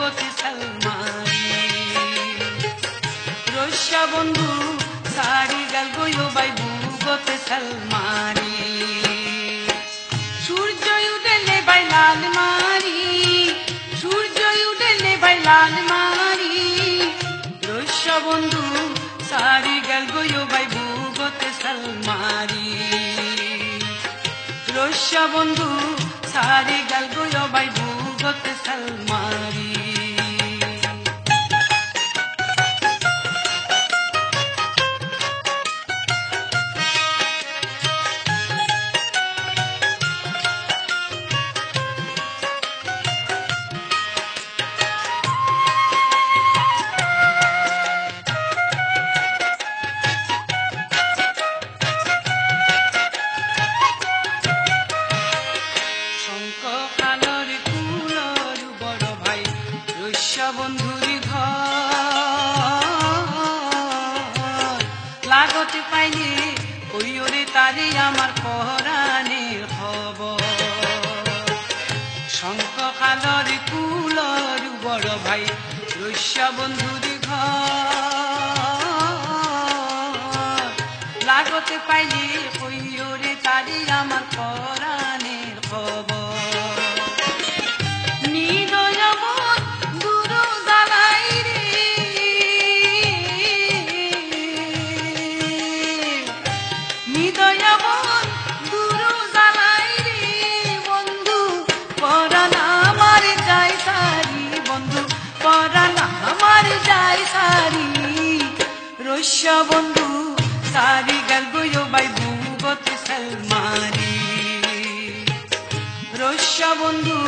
ভূগতে সালমারি রস্যা বন্ধু সারি গাল গয়ো বাই ভূগতে সালমারি সূর্য উঠলে বাই লাল মারি সূর্য উঠলে বাই লাল মারি রস্যা বন্ধু সারি গাল গয়ো বাই ভূগতে সালমারি রস্যা বন্ধু সারি গাল গয়ো বাই ভূগতে সালমারি বন্ধুরি ঘর লাগতে পাইলে ওরে তারে আমার পরাণের খবর শঙ্খ খালর কুলর বড় ভাই রস্যা বন্ধুরি ঘর লাগতে পাইলে ওরে তারে আমার পরাণের খবর রস্যা বন্ধু সারি গাল গয়ো বাই ভূগতে সালমারি রস্যা বন্ধু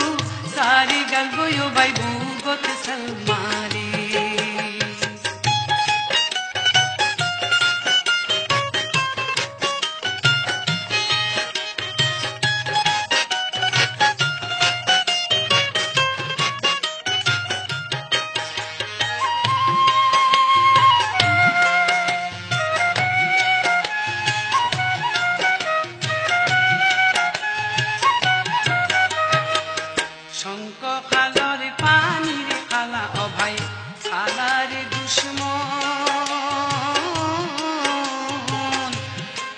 সারি গাল গয়ো বাই ভূগতে সালমারি শঙ্খ খালর পানির খালা অভাই খালার দুশ্মন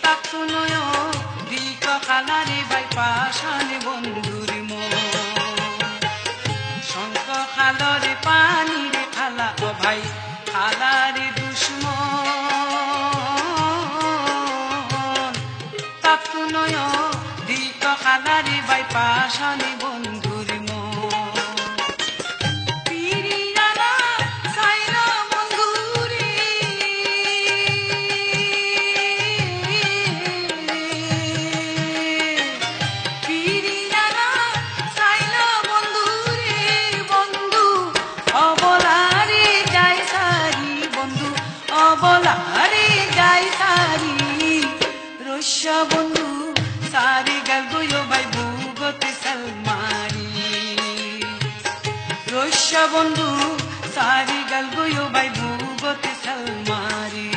তাকু নয় দিক খালারে বাই পাশানে বন্ধুর মন শঙ্খ খালর পানির খালা অভাই খালার দুশ্মন তাকু নয় দিক খালারে বাই পাশানে বন্ধু রস্যা বন্ধু সারি গাল গয়ো বাই ভূগতে সালমারি রস্যা বন্ধু সারি গাল গয়ো বাই ভূগতে সালমারি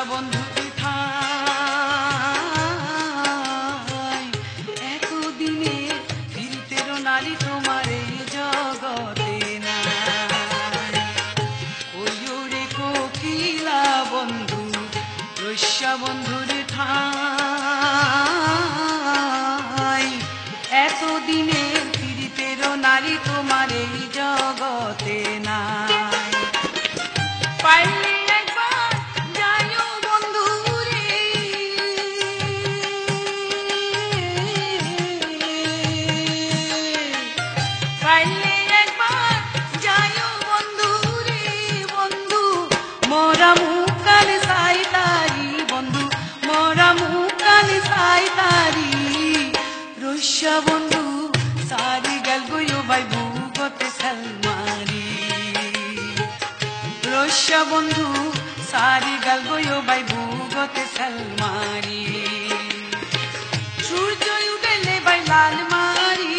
বন্ধু এতদিনে ফিরতের নারী তোমার এই জগতে নাই ওরে কোকিলা বন্ধু রস্যা বন্ধুর ঠাই এতদিনে ফিরতের নারী তোমার এই জগতে নাই পাইলে মোরা মুকান সাই তারি বন্ধু মোরা মুকান সাই তারি রস্যা বন্ধু সারি গাল গয়ো বাই ভূগতে সালমারি বুগতে সালমারি সূর্য উঠেলে ভাই লাল মারি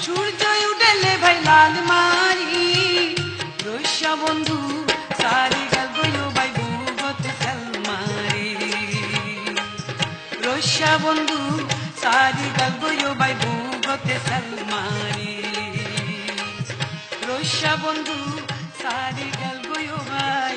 সূর্য উঠেলে ভাই লাল মারি রস্যা বন্ধু সারি গাল গয়ো ভাই বুগতে সালমারি রস্যা বন্ধু সারি গাল গয়ো ভাই বুগতে সালমারি রস্যা বন্ধু সারি গাল গয়ো ভাই